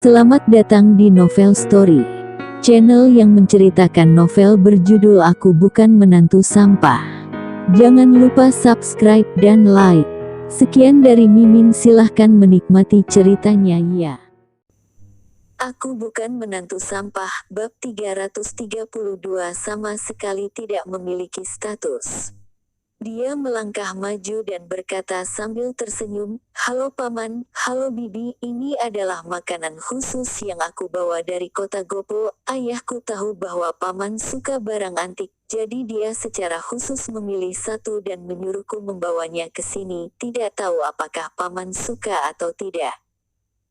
Selamat datang di Novel Story, channel yang menceritakan novel berjudul Aku Bukan Menantu Sampah. Jangan lupa subscribe dan like. Sekian dari Mimin, silahkan menikmati ceritanya ya. Aku Bukan Menantu Sampah, bab 332 sama sekali tidak memiliki status. Dia melangkah maju dan berkata sambil tersenyum, "Halo Paman, halo Bibi, ini adalah makanan khusus yang aku bawa dari kota Gopo. Ayahku tahu bahwa Paman suka barang antik, jadi dia secara khusus memilih satu dan menyuruhku membawanya ke sini. Tidak tahu apakah Paman suka atau tidak."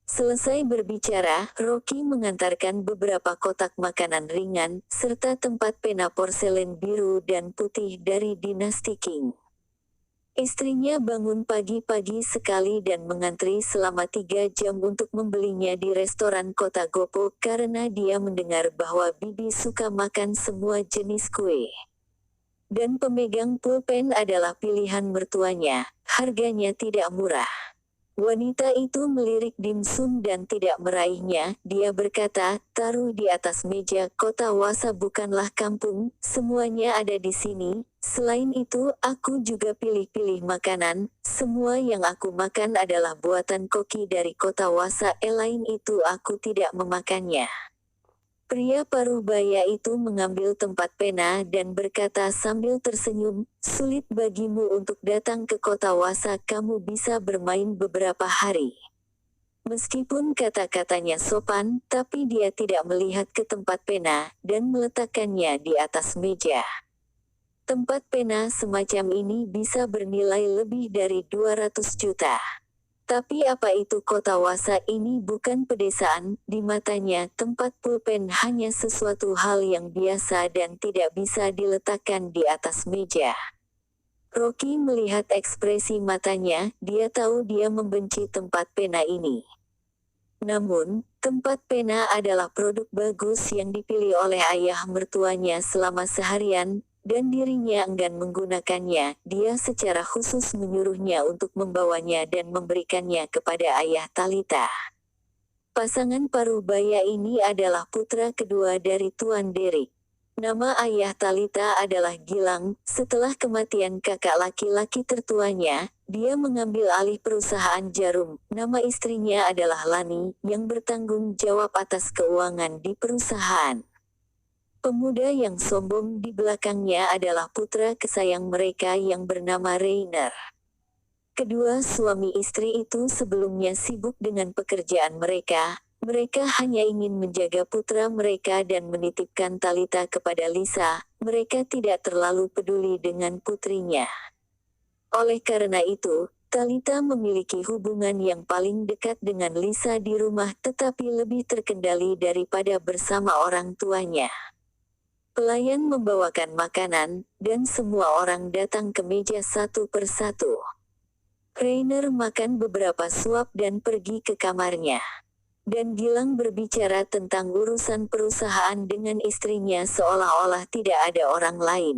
Selesai berbicara, Rocky mengantarkan beberapa kotak makanan ringan, serta tempat pena porselen biru dan putih dari dinasti Qing. Istrinya bangun pagi-pagi sekali dan mengantri selama 3 jam untuk membelinya di restoran kota Gopo karena dia mendengar bahwa Bibi suka makan semua jenis kue. Dan pemegang pulpen adalah pilihan mertuanya, harganya tidak murah. Wanita itu melirik dimsum dan tidak meraihnya. Dia berkata, "Taruh di atas meja. Kota Wasa bukanlah kampung, semuanya ada di sini. Selain itu, aku juga pilih-pilih makanan. Semua yang aku makan adalah buatan koki dari kota Wasa. Lain itu aku tidak memakannya." Pria paruh baya itu mengambil tempat pena dan berkata sambil tersenyum, "Sulit bagimu untuk datang ke kota Wasa, kamu bisa bermain beberapa hari." Meskipun kata-katanya sopan, tapi dia tidak melihat ke tempat pena, dan meletakkannya di atas meja. Tempat pena semacam ini bisa bernilai lebih dari 200 juta. Tapi apa itu kota Wasa? Ini bukan pedesaan. Di matanya, tempat pulpen hanya sesuatu hal yang biasa dan tidak bisa diletakkan di atas meja. Rocky melihat ekspresi matanya, dia tahu dia membenci tempat pena ini. Namun, tempat pena adalah produk bagus yang dipilih oleh ayah mertuanya selama seharian, dan dirinya enggan menggunakannya. Dia secara khusus menyuruhnya untuk membawanya dan memberikannya kepada ayah Talita. Pasangan paruh baya ini adalah putra kedua dari Tuan Derek. Nama ayah Talita adalah Gilang. Setelah kematian kakak laki-laki tertuanya, dia mengambil alih perusahaan jarum. Nama istrinya adalah Lani, yang bertanggung jawab atas keuangan di perusahaan. Pemuda yang sombong di belakangnya adalah putra kesayang mereka yang bernama Rainer. Kedua suami istri itu sebelumnya sibuk dengan pekerjaan mereka. Mereka hanya ingin menjaga putra mereka dan menitipkan Talita kepada Lisa. Mereka tidak terlalu peduli dengan putrinya. Oleh karena itu, Talita memiliki hubungan yang paling dekat dengan Lisa di rumah, tetapi lebih terkendali daripada bersama orang tuanya. Pelayan membawakan makanan, dan semua orang datang ke meja satu persatu. Rainer makan beberapa suap dan pergi ke kamarnya. Dan Gilang berbicara tentang urusan perusahaan dengan istrinya seolah-olah tidak ada orang lain.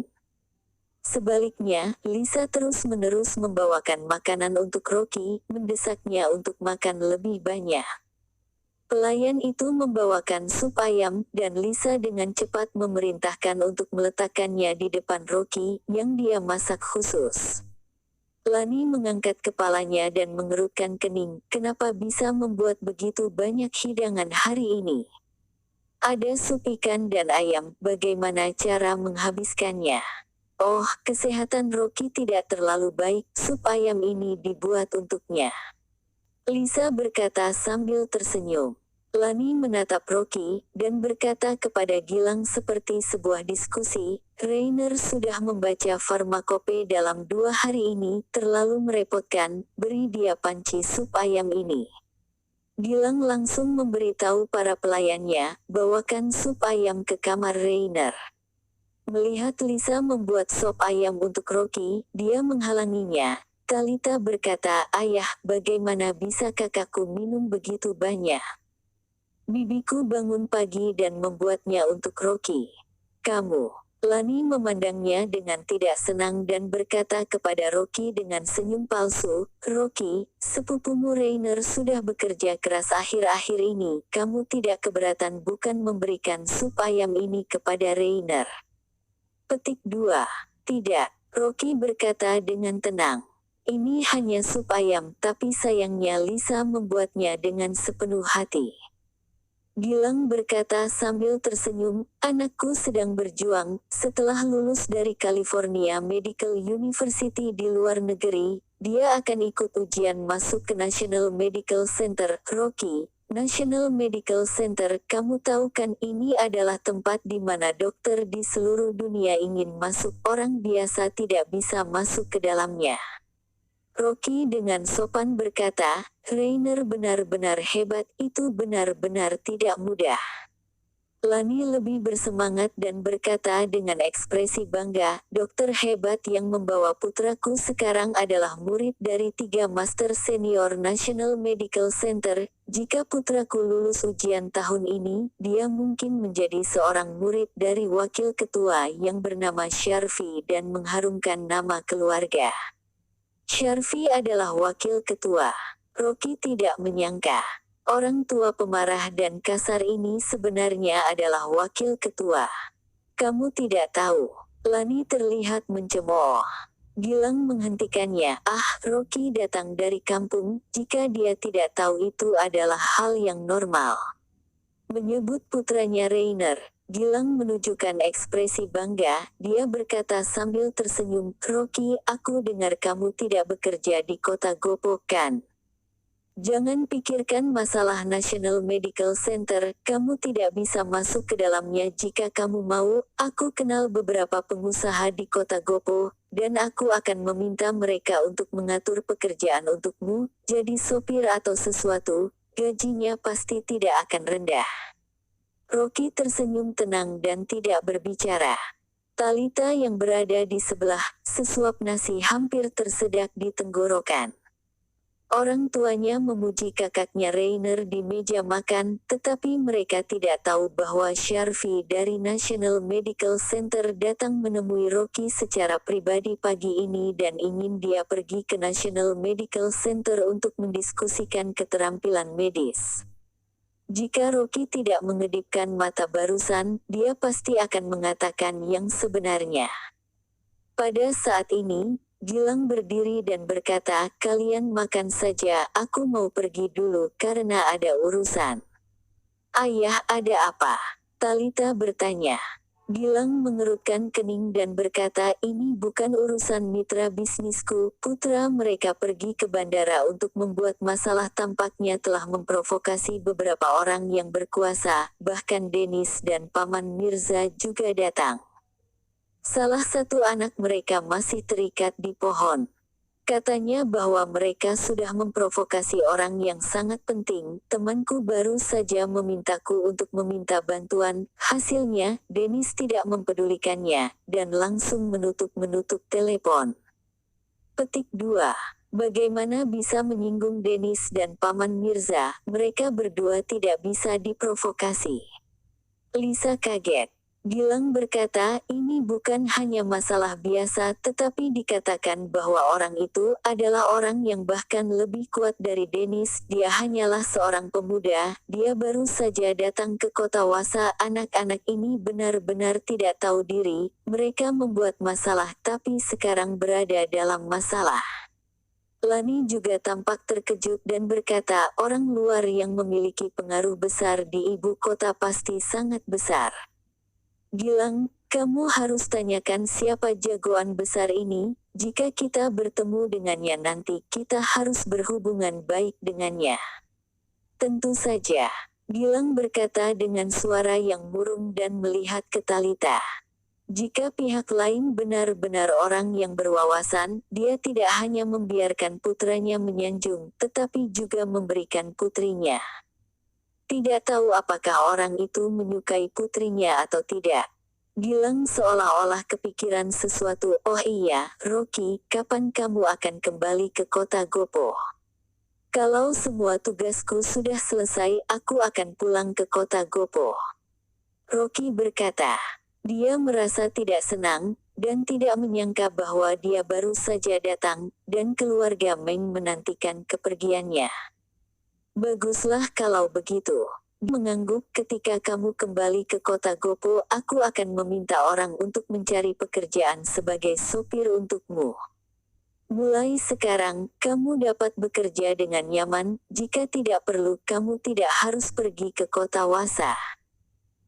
Sebaliknya, Lisa terus-menerus membawakan makanan untuk Rocky, mendesaknya untuk makan lebih banyak. Pelayan itu membawakan sup ayam, dan Lisa dengan cepat memerintahkan untuk meletakkannya di depan Rocky, yang dia masak khusus. Lani mengangkat kepalanya dan mengerutkan kening. Kenapa bisa membuat begitu banyak hidangan hari ini? Ada sup ikan dan ayam, bagaimana cara menghabiskannya? Oh, kesehatan Rocky tidak terlalu baik, sup ayam ini dibuat untuknya. Lisa berkata sambil tersenyum. Lani menatap Rocky, dan berkata kepada Gilang seperti sebuah diskusi, "Rainer sudah membaca farmakope dalam 2 hari ini, terlalu merepotkan, beri dia panci sup ayam ini." Gilang langsung memberitahu para pelayannya, "Bawakan sup ayam ke kamar Rainer." Melihat Lisa membuat sop ayam untuk Rocky, dia menghalanginya. Talita berkata, "Ayah, bagaimana bisa kakakku minum begitu banyak? Bibiku bangun pagi dan membuatnya untuk Rocky. Kamu." Lani memandangnya dengan tidak senang dan berkata kepada Rocky dengan senyum palsu, "Rocky, sepupumu Rainer sudah bekerja keras akhir-akhir ini. Kamu tidak keberatan bukan memberikan sup ayam ini kepada Rainer?" Petik 2. Tidak, Rocky berkata dengan tenang. Ini hanya sup ayam, tapi sayangnya Lisa membuatnya dengan sepenuh hati. Gilang berkata sambil tersenyum, "Anakku sedang berjuang. Setelah lulus dari California Medical University di luar negeri, dia akan ikut ujian masuk ke National Medical Center." "Rocky, National Medical Center, kamu tahu kan ini adalah tempat di mana dokter di seluruh dunia ingin masuk, orang biasa tidak bisa masuk ke dalamnya." Rocky dengan sopan berkata, "Rainer benar-benar hebat, itu benar-benar tidak mudah." Lani lebih bersemangat dan berkata dengan ekspresi bangga, "Dokter hebat yang membawa putraku sekarang adalah murid dari 3 Master Senior National Medical Center. Jika putraku lulus ujian tahun ini, dia mungkin menjadi seorang murid dari wakil ketua yang bernama Sharfi dan mengharumkan nama keluarga." Sharfi adalah wakil ketua. Rocky tidak menyangka. Orang tua pemarah dan kasar ini sebenarnya adalah wakil ketua. "Kamu tidak tahu." Lani terlihat mencemooh. Gilang menghentikannya. Rocky datang dari kampung, jika dia tidak tahu itu adalah hal yang normal." Menyebut putranya Rainer, Gilang menunjukkan ekspresi bangga. Dia berkata sambil tersenyum, "Rocky, aku dengar kamu tidak bekerja di kota Gopo kan? Jangan pikirkan masalah National Medical Center, kamu tidak bisa masuk ke dalamnya jika kamu mau. Aku kenal beberapa pengusaha di kota Gopo, dan aku akan meminta mereka untuk mengatur pekerjaan untukmu, jadi sopir atau sesuatu, gajinya pasti tidak akan rendah." Rocky tersenyum tenang dan tidak berbicara. Talita yang berada di sebelah, sesuap nasi hampir tersedak di tenggorokan. Orang tuanya memuji kakaknya Rainer di meja makan, tetapi mereka tidak tahu bahwa Sharfi dari National Medical Center datang menemui Rocky secara pribadi pagi ini dan ingin dia pergi ke National Medical Center untuk mendiskusikan keterampilan medis. Jika Rocky tidak mengedipkan mata barusan, dia pasti akan mengatakan yang sebenarnya. Pada saat ini, Gilang berdiri dan berkata, "Kalian makan saja, aku mau pergi dulu karena ada urusan." "Ayah, ada apa?" Talita bertanya. Gilang mengerutkan kening dan berkata, "Ini bukan urusan mitra bisnisku." Putra mereka pergi ke bandara untuk membuat masalah, tampaknya telah memprovokasi beberapa orang yang berkuasa, bahkan Dennis dan Paman Mirza juga datang. Salah satu anak mereka masih terikat di pohon. Katanya bahwa mereka sudah memprovokasi orang yang sangat penting. Temanku baru saja memintaku untuk meminta bantuan. Hasilnya, Dennis tidak mempedulikannya, dan langsung menutup telepon. Petik 2. Bagaimana bisa menyinggung Dennis dan Paman Mirza? Mereka berdua tidak bisa diprovokasi. Lisa kaget. Gilang berkata, "Ini bukan hanya masalah biasa, tetapi dikatakan bahwa orang itu adalah orang yang bahkan lebih kuat dari Dennis. Dia hanyalah seorang pemuda, dia baru saja datang ke kota Wasa. Anak-anak ini benar-benar tidak tahu diri, mereka membuat masalah tapi sekarang berada dalam masalah." Lani juga tampak terkejut dan berkata, "Orang luar yang memiliki pengaruh besar di ibu kota pasti sangat besar." Gilang, "Kamu harus tanyakan siapa jagoan besar ini. Jika kita bertemu dengannya nanti, kita harus berhubungan baik dengannya." "Tentu saja," Gilang berkata dengan suara yang murung dan melihat ke Talita. Jika pihak lain benar-benar orang yang berwawasan, dia tidak hanya membiarkan putranya menyanjung, tetapi juga memberikan putrinya. Tidak tahu apakah orang itu menyukai putrinya atau tidak. Gilang seolah-olah kepikiran sesuatu. "Oh iya, Rocky, kapan kamu akan kembali ke kota Gopo?" "Kalau semua tugasku sudah selesai, aku akan pulang ke kota Gopo." Rocky berkata. Dia merasa tidak senang, dan tidak menyangka bahwa dia baru saja datang, dan keluarga Meng menantikan kepergiannya. Baguslah kalau begitu. Mengangguk, ketika kamu kembali ke kota Gopo, aku akan meminta orang untuk mencari pekerjaan sebagai sopir untukmu. Mulai sekarang, kamu dapat bekerja dengan nyaman, jika tidak perlu kamu tidak harus pergi ke kota Wasa.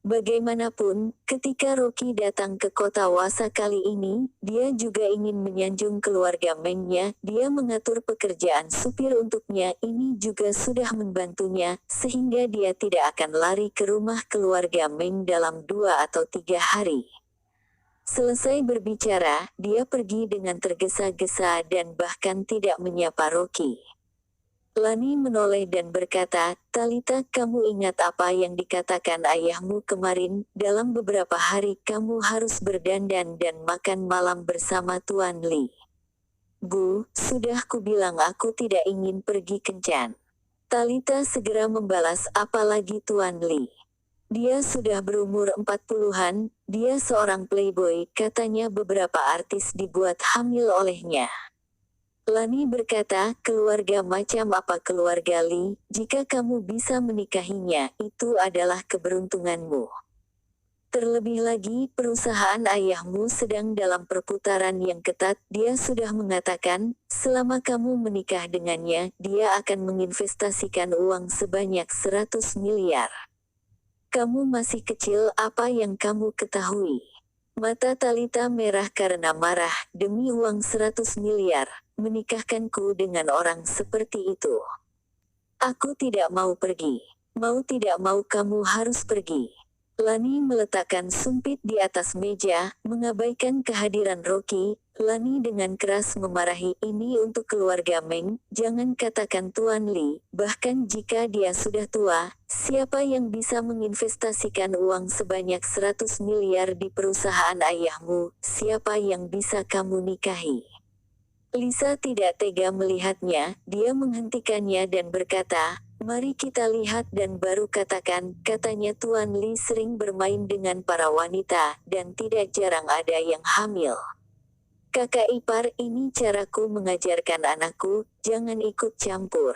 Bagaimanapun, ketika Rocky datang ke kota Wasa kali ini, dia juga ingin menyanjung keluarga Meng-nya. Dia mengatur pekerjaan supir untuknya, ini juga sudah membantunya, sehingga dia tidak akan lari ke rumah keluarga Meng dalam 2 atau 3 hari. Selesai berbicara, dia pergi dengan tergesa-gesa dan bahkan tidak menyapa Rocky. Lani menoleh dan berkata, "Talita, kamu ingat apa yang dikatakan ayahmu kemarin, dalam beberapa hari kamu harus berdandan dan makan malam bersama Tuan Li." "Bu, sudah kubilang aku tidak ingin pergi kencan." Talita segera membalas, "Apalagi Tuan Li. Dia sudah berumur 40-an, dia seorang playboy, katanya beberapa artis dibuat hamil olehnya." Lani berkata, "Keluarga macam apa keluarga Li? Jika kamu bisa menikahinya, itu adalah keberuntunganmu. Terlebih lagi, perusahaan ayahmu sedang dalam perputaran yang ketat." Dia sudah mengatakan, selama kamu menikah dengannya, dia akan menginvestasikan uang sebanyak 100 miliar. "Kamu masih kecil, apa yang kamu ketahui?" Mata Talita merah karena marah. "Demi uang 100 miliar, menikahkanku dengan orang seperti itu. Aku tidak mau pergi. Mau tidak mau kamu harus pergi." Lani meletakkan sumpit di atas meja, mengabaikan kehadiran Rocky. Lani dengan keras memarahi, "Ini untuk keluarga Meng, jangan katakan Tuan Li, bahkan jika dia sudah tua, siapa yang bisa menginvestasikan uang sebanyak 100 miliar di perusahaan ayahmu, siapa yang bisa kamu nikahi?" Lisa tidak tega melihatnya, dia menghentikannya dan berkata, "Mari kita lihat dan baru katakan." Katanya Tuan Li sering bermain dengan para wanita, dan tidak jarang ada yang hamil. "Kakak ipar, ini caraku mengajarkan anakku, jangan ikut campur."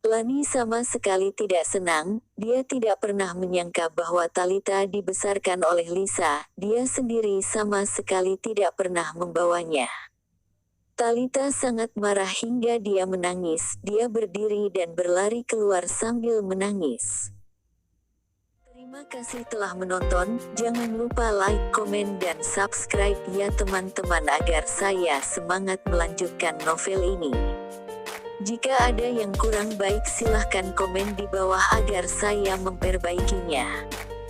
Lani sama sekali tidak senang, dia tidak pernah menyangka bahwa Talita dibesarkan oleh Lisa, dia sendiri sama sekali tidak pernah membawanya. Talita sangat marah hingga dia menangis. Dia berdiri dan berlari keluar sambil menangis. Terima kasih telah menonton, jangan lupa like, komen dan subscribe ya teman-teman agar saya semangat melanjutkan novel ini. Jika ada yang kurang baik silahkan komen di bawah agar saya memperbaikinya.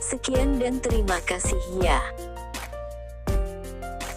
Sekian dan terima kasih ya.